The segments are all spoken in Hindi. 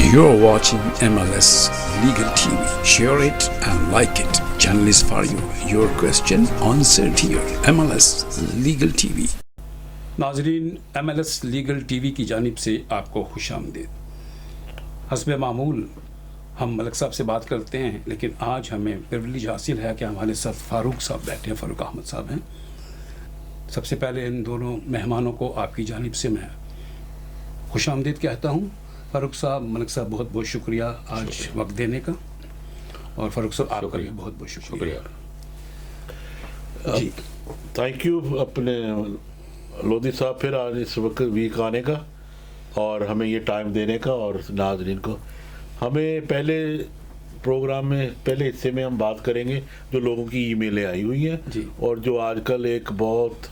You're watching MLS Legal TV. Share it and like it. Channel is for you. Your question answered here. MLS Legal TV. नाजरीन, MLS लीगल टीवी की जानिब से आपको खुशामदीद। हस्ब मामूल हम मलिक साहब से बात करते हैं, लेकिन आज हमें प्रिविलेज हासिल है कि हमारे साथ फ़ारूक साहब बैठे हैं, फ़ारूक अहमद साहब हैं। सबसे पहले इन दोनों मेहमानों को आपकी जानिब से मैं खुशामदीद कहता हूँ। फ़ारूक साहब, मलिक साहब, बहुत बहुत शुक्रिया आज वक्त देने का, और फ़ारूक साहब आपका भी बहुत बहुत शुक्रिया जी। थैंक यू अपने लोधी साहब फिर आज इस वक्त वीक आने का और हमें ये टाइम देने का, और नाज़रीन को हमें पहले प्रोग्राम में पहले हिस्से में हम बात करेंगे जो लोगों की ईमेलें आई हुई हैं और जो आजकल एक बहुत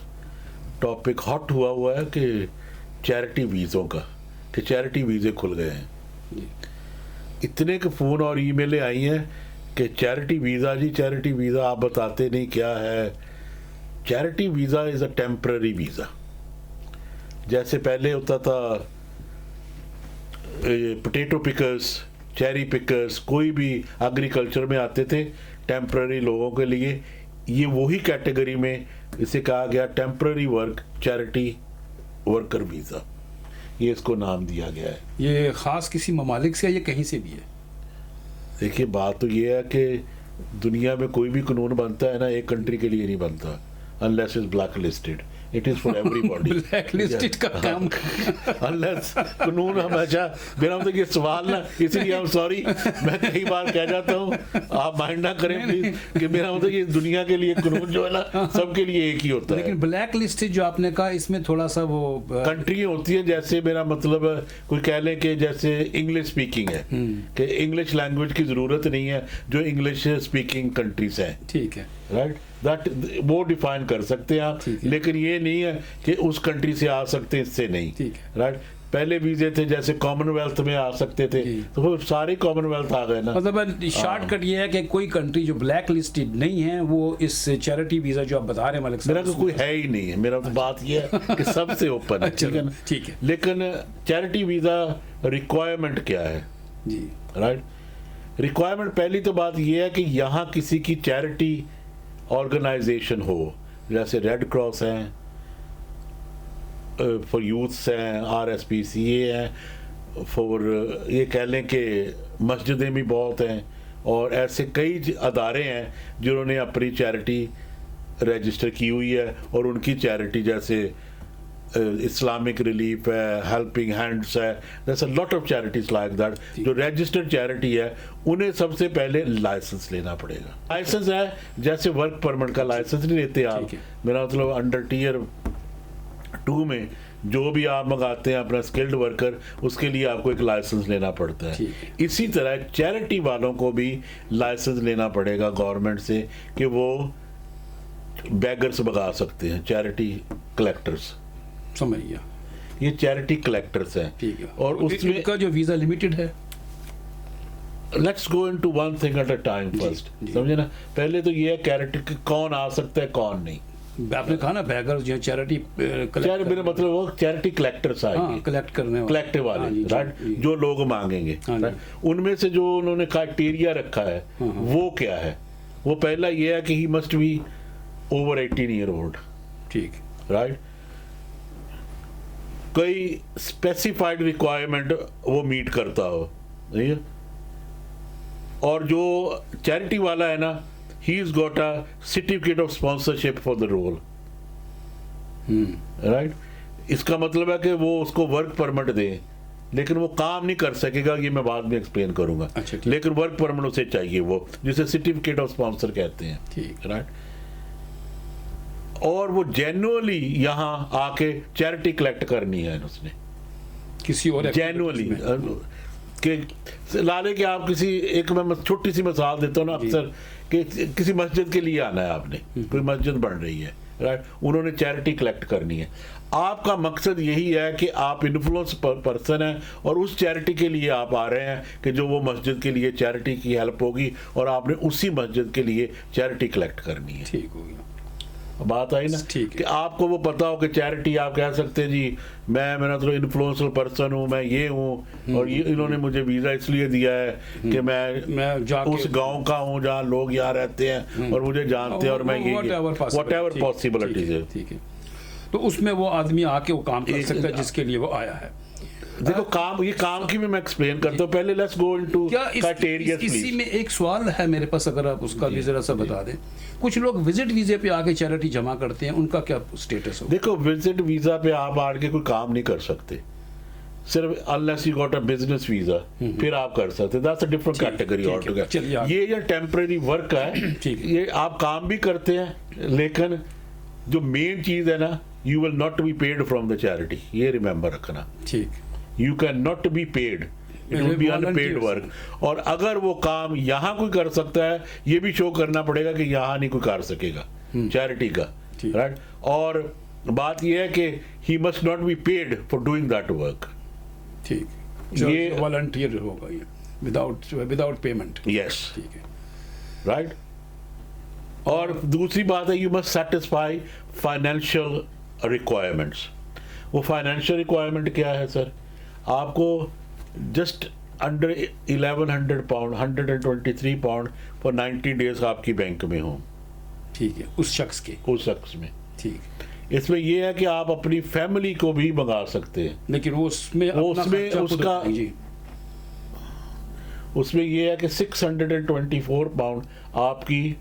टॉपिक हॉट हुआ है कि चैरिटी वीज़ों का, कि चैरिटी वीज़े खुल गए हैं। इतने के फ़ोन और ईमेलें आई हैं कि चैरिटी वीज़ा जी, चैरिटी वीज़ा आप बताते नहीं क्या है। Charity visa is a temporary visa. जैसे पहले होता था पोटैटो पिकर्स, चेरी पिकर्स, कोई भी एग्रीकल्चर में आते थे टेम्पररी लोगों के लिए, ये वही कैटेगरी में इसे कहा गया temporary work charity worker visa, ये इसको नाम दिया गया है। ये ख़ास किसी ममालिक से, ये कहीं से भी है? देखिए, बात तो ये है कि दुनिया में कोई भी कानून बनता है ना, एक कंट्री के लिए नहीं बनता, unless is black listed. It is for everybody. Black listed का काम अनलेस कानून हमेशा, मेरा मतलब ये सवाल ना, इसलिए हम सॉरी, मैं कई बार कह जाता हूँ, आप माइंड ना करें प्लीज, कि मेरा मतलब ये दुनिया के लिए कानून जो है ना सबके लिए एक ही होता है। लेकिन ब्लैक लिस्टेड जो आपने कहा, इसमें थोड़ा सा वो कंट्री होती है, जैसे मेरा मतलब कोई कह ले कि जैसे इंग्लिश स्पीकिंग है, कि इंग्लिश लैंग्वेज की जरूरत नहीं है जो इंग्लिश स्पीकिंग कंट्रीज हैं, ठीक है, राइट, दैट वो डिफाइन कर सकते हैं आप, लेकिन ये नहीं है कि उस कंट्री से आ सकते हैं, इससे नहीं, राइट। पहले वीजे थे जैसे कॉमनवेल्थ में आ सकते थे, तो वो सारे कॉमनवेल्थ आ गए ना। मतलब शॉर्टकट ये है कि कोई कंट्री जो ब्लैक लिस्टेड नहीं है वो इस चैरिटी वीज़ा जो आप बता रहे हैं मलिक साहब, मेरा तो कोई है ही नहीं है। मेरा तो बात ये है कि सबसे ओपन है, ठीक है ना, ठीक है। लेकिन चैरिटी वीज़ा रिक्वायरमेंट क्या है जी, राइट। रिक्वायरमेंट पहली तो बात ये है कि यहाँ किसी की चैरिटी ऑर्गेनाइजेशन हो, जैसे रेड क्रॉस हैं, फॉर यूथ्स हैं, RSPCA हैं, फॉर ये कह लें कि मस्जिदें भी बहुत हैं, और ऐसे कई अदारे हैं जिन्होंने अपनी चैरिटी रजिस्टर की हुई है, और उनकी चैरिटी जैसे इस्लामिक रिलीफ है, हेल्पिंग हैंड्स है, that's a lot of charities like that. जो रजिस्टर्ड चैरिटी है उन्हें सबसे पहले लाइसेंस लेना पड़ेगा। लाइसेंस है जैसे वर्क परमिट का लाइसेंस नहीं लेते आप, मेरा मतलब अंडर टीयर 2 में जो भी आप मंगाते हैं अपना स्किल्ड वर्कर, उसके लिए आपको एक लाइसेंस लेना पड़ता है। इसी तरह चैरिटी वालों को भी लाइसेंस लेना पड़ेगा गवर्नमेंट से कि वो बैगर्स मंगा सकते हैं, चैरिटी कलेक्टर्स, समझ गया, ये चैरिटी कलेक्टर्स हैं, ठीक है। और उसमें उनका जो वीज़ा लिमिटेड है, let's go into one thing at a time first, समझे ना। पहले तो ये है चैरिटी कौन आ सकता है कौन नहीं। आपने कहा ना बैगर जो चैरिटी मेरा मतलब वो चैरिटी कलेक्टर्स आएंगे, कलेक्ट करने वाले, कलेक्टिव वाले, राइट, जो लोग मांगेंगे, उनमें से जो उन्होंने क्राइटेरिया रखा है वो क्या है। वो पहला ये है कि he must be over 18 year old, ठीक, राइट। कोई स्पेसिफाइड रिक्वायरमेंट वो मीट करता हो, नहीं है। और जो चैरिटी वाला है ना, he has got a certificate of sponsorship for the role, right। इसका मतलब है कि वो उसको वर्क परमिट दे, लेकिन वो काम नहीं कर सकेगा, ये मैं बाद में एक्सप्लेन करूंगा। लेकिन वर्क परमिट उसे चाहिए, वो जिसे सर्टिफिकेट ऑफ स्पॉन्सर कहते हैं, ठीक, राइट। और वो जेन्युइनली यहाँ आके चैरिटी कलेक्ट करनी है उसने, किसी और जेन्युइनली कि लाले के आप किसी एक, मैं छोटी सी मिसाल देता हूँ ना अक्सर, कि किसी मस्जिद के लिए आना है आपने, कोई मस्जिद बन रही है, राइट, उन्होंने चैरिटी कलेक्ट करनी है। आपका मकसद यही है कि आप इन्फ्लुएंस पर्सन हैं और उस चैरिटी के लिए आप आ रहे हैं कि जो वो मस्जिद के लिए चैरिटी की हेल्प होगी, और आपने उसी मस्जिद के लिए चैरिटी कलेक्ट करनी है, ठीक हो गया। बात आई ना ठीक है। कि आपको वो पता हो कि चैरिटी आप कह सकते हैं जी मेरा तो इन्फ्लुएंशियल पर्सन हूँ, मैं ये हूँ और ये इन्होंने मुझे वीज़ा इसलिए दिया है कि मैं जाके उस गांव का हूँ जहाँ लोग यहाँ रहते हैं और मुझे जानते हैं और मैं ये वट एवर पॉसिबिलिटीज है। ठीक है, तो उसमें वो आदमी आके वो काम कर सकता है जिसके लिए वो आया है। देखो काम, ये काम की भी मैं एक्सप्लेन करता हूँ, पहले लेट्स गो इनटू क्राइटेरिया इसी प्लीज। में एक सवाल है मेरे पास, अगर आप उसका भी जरा सा बता दें। कुछ लोग विजिट वीजे पे आके चैरिटी जमा करते हैं, उनका क्या स्टेटस होगा? देखो विजिट वीजा पे आप आके कोई काम नहीं कर सकते, सिर्फ unless you got a business visa फिर आप कर सकते, that's a different category altogether. ये टेम्परेरी वर्क है, ये आप काम भी करते हैं लेकिन जो मेन चीज है ना, you will not be paid from the charity, ये रिमेंबर रखना। ठीक, you can not be paid, it will be unpaid work. और अगर वो काम यहाँ कोई कर सकता है, ये भी शो करना पड़ेगा कि यहाँ नहीं कोई कर सकेगा चैरिटी का, राइट। और बात ये है कि he must not be paid for doing that work. ठीक, ये वॉलंटियर होगा, ये विदाउट पेमेंट। यस, ठीक है, राइट। और दूसरी बात है, you must satisfy financial requirements. वो फाइनेंशियल रिक्वायरमेंट क्या है सर? आपको just under 1100 pound, 123 pound for 90 days आपकी बैंक में हो। ठीक है, उस शख्स में। ठीक, इसमें यह है कि आप अपनी फैमिली को भी मंगा सकते हैं, लेकिन वो उसमें उसका जी, उसमें यह है कि 624 पाउंड आपकी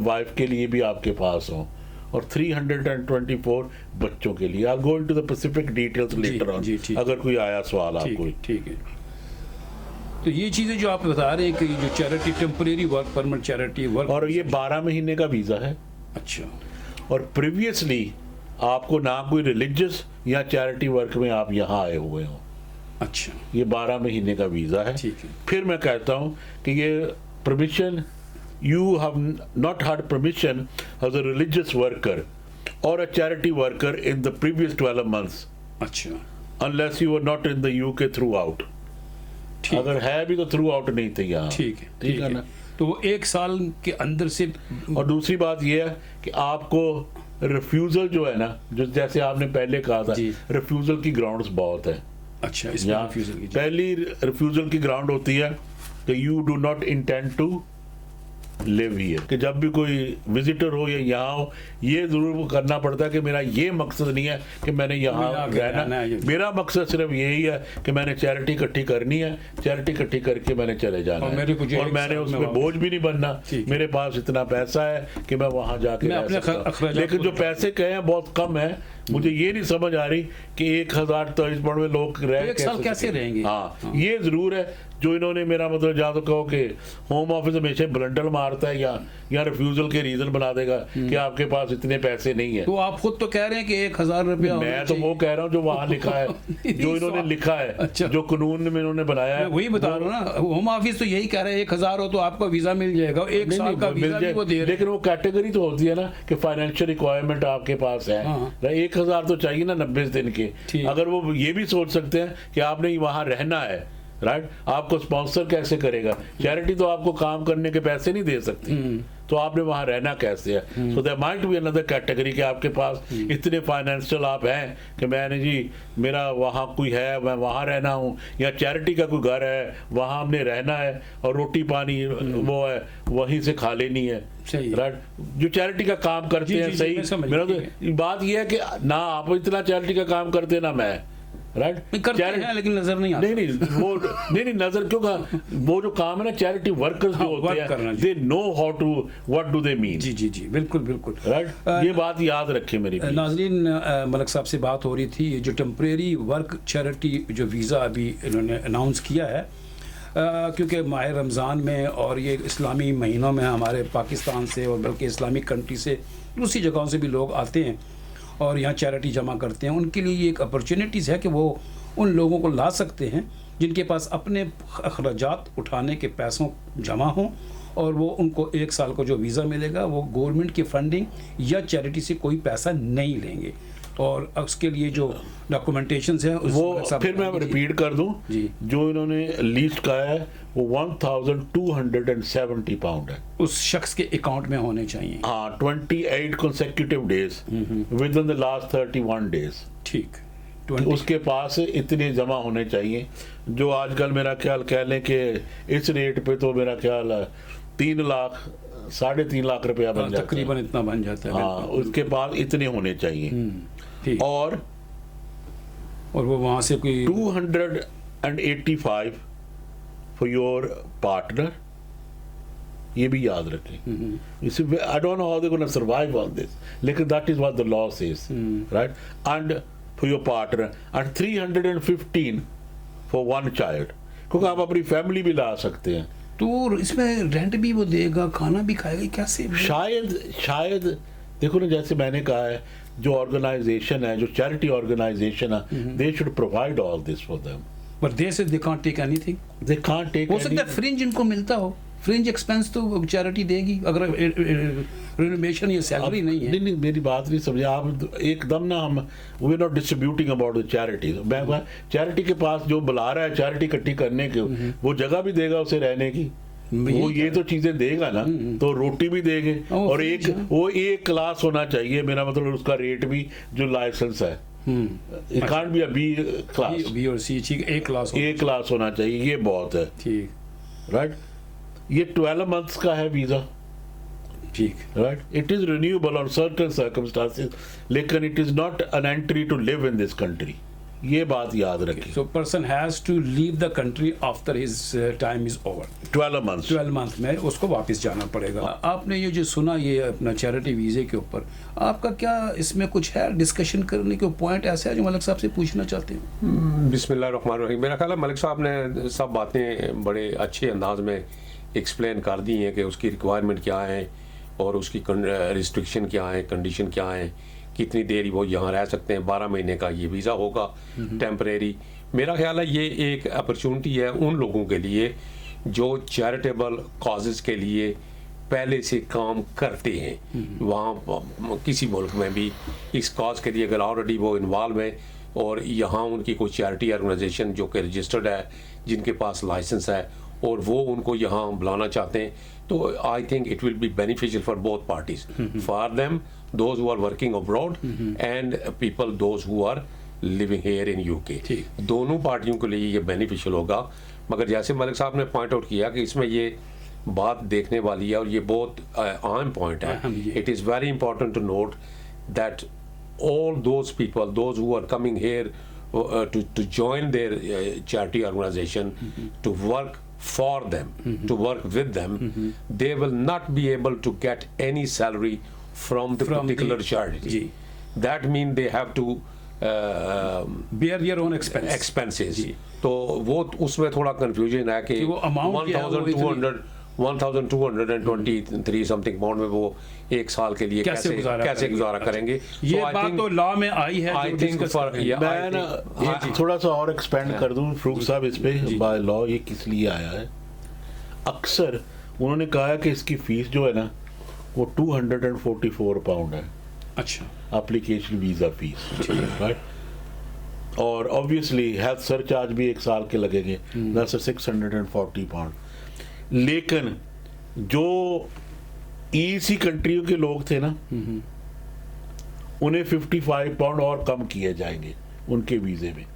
वाइफ के लिए भी आपके पास हो और 324 बच्चों के लिए। I go into the specific details later on, अगर कोई आया सवाल आपको। ठीक है, तो ये चीजें जो आप बता रहे हैं कि जो charity temporary work permit, charity work, और ये 12 महीने का वीजा है। अच्छा, और प्रीवियसली आपको ना कोई रिलीजियस या चैरिटी वर्क में आप यहाँ आए हुए हो। अच्छा, ये 12 महीने का वीजा है। ठीक है, फिर मैं कहता हूँ कि ये permission, you have not had permission as a religious worker or a charity worker in the previous 12 months. अच्छा, unless you were not in the UK throughout. अगर है भी तो throughout नहीं थे यहाँ। ठीक है ना, तो वो 1 साल के अंदर से। और दूसरी बात ये है कि आपको रिफ्यूजल जो है ना, जो जैसे आपने पहले कहा था, रिफ्यूजल की ग्राउंड्स बहुत है। अच्छा, इसमें रिफ्यूजल की पहली रिफ्यूजल की ग्राउंड होती है कि you do not intend to live here, कि जब भी कोई विजिटर हो या यहाँ हो, ये जरूर करना पड़ता है कि मेरा ये मकसद नहीं है कि मैंने यहाँ रहना, मेरा मकसद सिर्फ यही है कि मैंने चैरिटी इकट्ठी करनी है, चैरिटी इकट्ठी करके मैंने चले जाना है और मैंने उसमें बोझ भी नहीं बनना। मेरे पास इतना पैसा है कि मैं वहाँ जाके रह सकता हूं। लेकिन जो पैसे कहे हैं बहुत कम है। मुझे ये नहीं समझ आ रही कि 1023 पाउंड में लोग रह कैसे रहेंगे। हाँ, ये जरूर है जो इन्होंने, मेरा मतलब या तो कहो कि होम ऑफिस हमेशा ब्लंडर मारता है या रिफ्यूजल के रीजन बना देगा कि आपके पास इतने पैसे नहीं है। तो आप खुद तो कह रहे हैं कि 1000 रुपया, मैं तो वो कह रहा हूँ जो वहाँ लिखा है जो इन्होंने लिखा है। अच्छा, जो कानून में इन्होंने बनाया है, वही बता रहा हूँ ना। होम ऑफिस तो यही कह रहे हैं 1000 हो तो आपका वीजा मिल जाएगा, 1 साल का वीजा भी वो दे रहे हैं। लेकिन वो कैटेगरी तो होती है ना कि फाइनेंशियल रिक्वायरमेंट आपके पास है। 1000 तो चाहिए ना 90 दिन के। अगर वो ये भी सोच सकते हैं कि आपने वहाँ रहना है, राइट, आपको स्पॉन्सर कैसे करेगा? चैरिटी तो आपको काम करने के पैसे नहीं दे सकती, तो आपने वहां रहना कैसे है? So there might be another category कि आपके पास इतने फाइनेंशियल आप हैं कि मैंने जी मेरा वहाँ कोई है, मैं वहाँ रहना हूँ, या चैरिटी का कोई घर है वहाँ हमने रहना है और रोटी पानी वो है वहीं से खा लेनी है, राइट। जो चैरिटी का काम करते हैं, सही, मेरा तो बात यह है कि ना आप इतना चैरिटी का काम करते ना मैं, राइट, करते हैं लेकिन नजर नहीं आता। नहीं नजर क्यों कहा? वो जो काम है ना चैरिटी वर्कर्स जो होते हैं, they know how to, what do they mean. जी बिल्कुल राइट, ये बात याद रखे मेरी। नाजरीन, मलक साहब से बात हो रही थी, जो टेम्परेरी वर्क चैरिटी जो वीज़ा अभी इन्होंने अनाउंस किया है, क्योंकि माह रमज़ान में और ये इस्लामी महीनों में हमारे पाकिस्तान से और बल्कि इस्लामिक कंट्री से दूसरी जगहों से भी लोग आते हैं और यहाँ चैरिटी जमा करते हैं। उनके लिए ये एक अपॉर्चुनिटीज़ है कि वो उन लोगों को ला सकते हैं जिनके पास अपने अखराजात उठाने के पैसों जमा हों, और वो उनको 1 साल को जो वीज़ा मिलेगा वो गवर्नमेंट की फंडिंग या चैरिटी से कोई पैसा नहीं लेंगे। और उसके लिए जो डॉक्यूमेंटेशन है वो फिर मैं रिपीट कर दूं, जी। जो इन्होंने लिस्ट कहा है वो 1270 पाउंड है, उस शख्स के अकाउंट में होने चाहिए। हाँ, 28 consecutive days with in the last 31 days। ठीक, उसके पास इतने जमा होने चाहिए, जो आजकल मेरा ख्याल कह लें कि इस रेट पे तो मेरा ख्याल 3 लाख 3.5 लाख रुपया बन जाता है, तकरीबन इतना बन जाता है। हाँ, उसके पास इतने होने चाहिए। ठीक। और वो वहां से कोई 285 फॉर योर पार्टनर, ये भी याद रखें। I don't know how they gonna survive on this, लेकिन that is what the law says, right? And for your partner and 315 for one child, क्योंकि आप अपनी फैमिली भी ला सकते हैं। तो इसमें रेंट भी वो देगा, खाना भी खाएगा, कैसे? शायद देखो ना, जैसे मैंने कहा है, जो ऑर्गेनाइजेशन है, जो चैरिटी ऑर्गेनाइजेशन है, they should provide all this for them, but they say they can't take anything. They can't take. हो सकता है फ्रिंज इनको मिलता हो, फ्रिंज एक्सपेंस तो चैरिटी देगी, अगर रिनोवेशन या सैलरी नहीं है। नहीं, मेरी बात नहीं समझे आप एकदम ना। हम we are not distributing about the charity. मैं चैरिटी के पास जो बुला रहा है चैरिटी इकट्ठी करने के, वो जगह भी देगा उसे रहने की, वो ये तो चीजें देगा ना, तो रोटी भी देंगे, और एक क्लास होना चाहिए, मेरा मतलब उसका रेट भी जो लाइसेंस है, it can't be A B class, B और सी, ठीक, एक क्लास होना चाहिए, ये बहुत है। ठीक, राइट? ये 12 months का है वीजा, ठीक, right? It is renewable on certain circumstances, लेकिन it is not an entry to live in this country, ये बात याद रखिए। So person has to leave the country after his time is over. 12 months 12 month में उसको वापस जाना पड़ेगा। आपने ये जो सुना ये अपना चैरिटी वीजे के ऊपर, आपका क्या इसमें कुछ है डिस्कशन करने के पॉइंट ऐसे है जो मलिक साहब से पूछना चाहते हैं? बिस्मिल्लाहिर्रहमानिर्रहीम। मेरा ख्याल है मलिक साहब ने सब बातें बड़े अच्छे अंदाज में एक्सप्लेन कर दी हैं कि उसकी रिक्वायरमेंट क्या है और उसकी रिस्ट्रिक्शन क्या है, कंडीशन क्या है, कितनी देर वो यहाँ रह सकते हैं। 12 महीने का ये वीज़ा होगा टेम्परेरी। मेरा ख्याल है ये एक अपॉर्चुनिटी है उन लोगों के लिए जो चैरिटेबल कॉजेज़ के लिए पहले से काम करते हैं वहाँ किसी मुल्क में भी, इस कॉज के लिए अगर ऑलरेडी वो इन्वॉल्व है और यहाँ उनकी कोई चैरिटी ऑर्गेनाइजेशन जो कि रजिस्टर्ड है, जिनके पास लाइसेंस है, और वो उनको यहाँ बुलाना चाहते हैं, तो I think it will be beneficial for both parties, for them those who are working abroad and people those who are living here in UK. दोनों पार्टियों के लिए ये बेनिफिशियल होगा। मगर जैसे मलिक साहब ने पॉइंट आउट किया कि इसमें ये बात देखने वाली है और ये बहुत अहम पॉइंट है। It is very important to note that all those people, those who are coming here to join their charity organization, to work for them, to work with them, they will not be able to get any salary from the particular charity. That means they have to bear their own expenses. तो वो उसमें थोड़ा confusion है कि वो amount 1223 समथिंग पाउंड में वो एक साल के लिए कैसे गुजारा करेंगे। ये बात तो लॉ में आई है। आई थिंक मैं ना थोड़ा सा और एक्सपेंड कर दूं फ्रूक साहब इस पे, बाय लॉ ये किस लिए आया है। अक्सर उन्होंने कहा है कि इसकी फीस जो है ना वो 244 पाउंड है। अच्छा, एप्लीकेशन वीजा फीस, राइट? और ऑब्वियसली हेल्थ सरचार्ज भी एक साल के लगेंगे, दैट्स 640 पाउंड। लेकिन जो ईसी कंट्रियों के लोग थे ना, उन्हें 55 पाउंड और कम किए जाएंगे उनके वीजे में।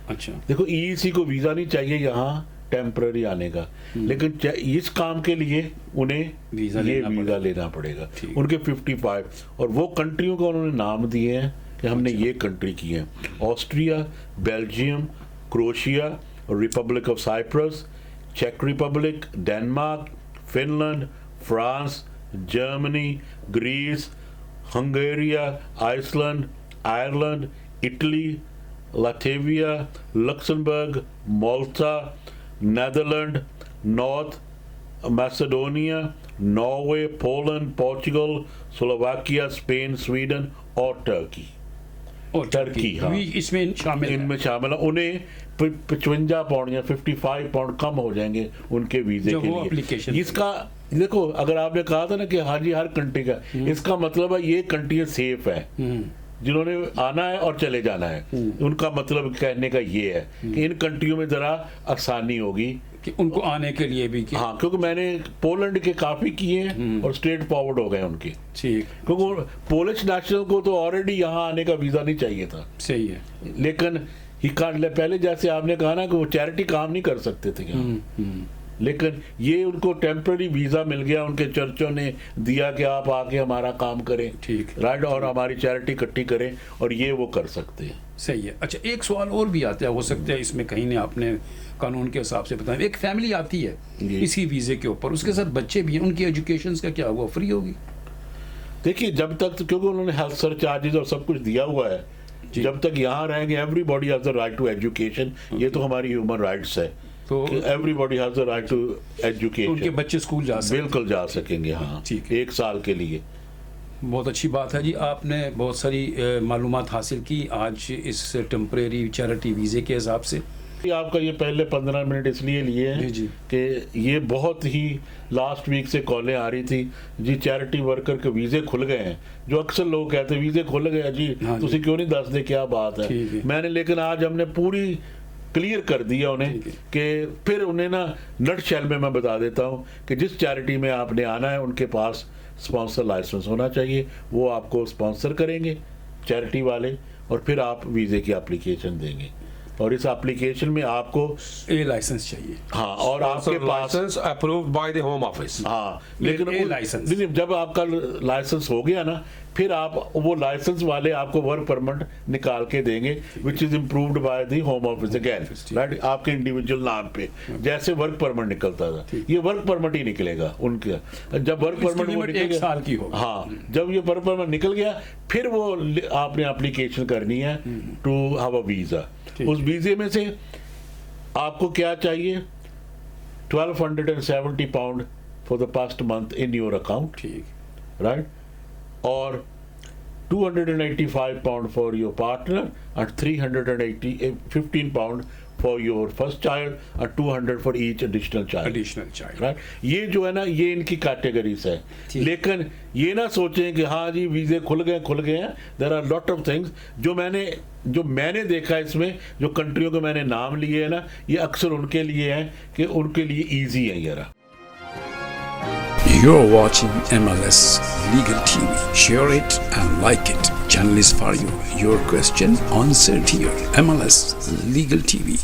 अच्छा, देखो ईसी को वीजा नहीं चाहिए यहाँ टेम्पररी आने का, लेकिन इस काम के लिए उन्हें वीजा लेना पड़ेगा। उनके 55, और वो कंट्रियों को उन्होंने नाम दिए हैं कि हमने ये कंट्री की है: Austria, Belgium, Croatia, Republic of Cyprus, Czech Republic, Denmark, Finland, France, Germany, Greece, Hungary, Iceland, Ireland, Italy, Latvia, Luxembourg, Malta, Netherlands, North Macedonia, Norway, Poland, Portugal, Slovakia, Spain, Sweden और Turkey। और टर्की हाँ, इनमें शामिल है। उन्हें 55 पाउंड या 55 पाउंड कम हो जाएंगे उनके वीजे के लिए। इसका देखो, अगर आपने कहा था ना कि हाँ जी हर कंट्री का, इसका मतलब है ये कंट्री सेफ है, जिन्होंने आना है और चले जाना है, उनका मतलब कहने का ये है कि इन कंट्रियों में ज़रा आसानी होगी कि उनको आने के लिए भी कि हाँ, क्योंकि मैंने पोलैंड के काफ़ी किए हैं और स्ट्रेट फॉरवर्ड हो गए उनके, ठीक, क्योंकि पोलिश नेशनल को तो ऑलरेडी यहाँ आने का वीज़ा नहीं चाहिए था, सही है, लेकिन ही पहले जैसे आपने कहा ना कि वो चैरिटी काम नहीं कर सकते थे यहाँ, लेकिन ये उनको टेम्पररी वीज़ा मिल गया, उनके चर्चों ने दिया कि आप आके हमारा काम करें, ठीक, राइट, और हमारी चैरिटी इकट्ठी करें, और ये वो कर सकते हैं। सही है। अच्छा, एक सवाल और भी आता है, हो सकता है इसमें कहीं ने आपने कानून के हिसाब से बताया, एक फैमिली आती है जी। इसी वीज़े के ऊपर, उसके साथ बच्चे भी हैं, उनकी एजुकेशन का क्या हुआ, फ्री होगी? देखिए, जब तक क्योंकि उन्होंने हेल्थ सरचार्जेज और सब कुछ दिया हुआ है, जब तक यहाँ रहेंगे everybody has the right to education, ये तो हमारी ह्यूमन राइट्स है, तो everybody has the right to उनके एजुकेशन, बच्चे स्कूल जा सकते बिल्कुल जा सकेंगे, हाँ, ठीक, 1 साल के लिए। बहुत अच्छी बात है जी, आपने बहुत सारी मालूमात हासिल की आज इस टेम्परेरी चैरिटी वीज़े के हिसाब से। आपका ये पहले 15 मिनट इसलिए लिए हैं जी कि ये बहुत ही लास्ट वीक से कॉलें आ रही थी जी, चैरिटी वर्कर के वीज़े खुल गए हैं, जो अक्सर लोग कहते हैं वीज़े खुल गए जी, हाँ तुसी क्यों नहीं दस दे क्या बात है, मैंने लेकिन आज हमने पूरी क्लियर कर दिया उन्हें कि फिर उन्हें ना नट शेल में मैं बता देता हूँ कि जिस चैरिटी में आपने आना है उनके पास स्पॉन्सर लाइसेंस होना चाहिए, वो आपको स्पॉन्सर करेंगे चैरिटी वाले, और फिर आप वीज़े की एप्लीकेशन देंगे, और इस एप्लीकेशन में आपको ए लाइसेंस चाहिए, हाँ, और आपके पास licence approved by the home office, हाँ, लेकिन ए लाइसेंस जब आपका लाइसेंस हो गया ना, फिर आप वो लाइसेंस वाले आपको वर्क परमिट निकाल के देंगे, which is improved bye the home office again, right, आपके इंडिविजुअल नाम पे, जैसे वर्क परमिट निकलता था, ये वर्क परमिट ही निकलेगा उनका, जब वर्क परमिट 1 साल की होगी, हाँ, जब ये वर्क परमिट निकल गया, फिर वो आपने एप्लीकेशन करनी है टू हैव अ वीज़ा। उस वीज़े में से आपको क्या चाहिए, 1270 pound for the past month in your account, ठीक, राइट, और 285 pound for your partner and 315 pound for your first child and 200 for each additional child, right? ये जो है ना, ये इनकी कैटेगरीज है, लेकिन ये ना सोचें कि हाँ जी वीज़े खुल गए हैं, there are lot of things जो मैंने देखा इसमें, जो कंट्रियों के मैंने नाम लिए हैं ना, ये अक्सर उनके लिए हैं कि उनके लिए ईजी है यार। You're watching MLS Legal TV. Share it and like it. Channel is for you. Your question answered here. MLS Legal TV.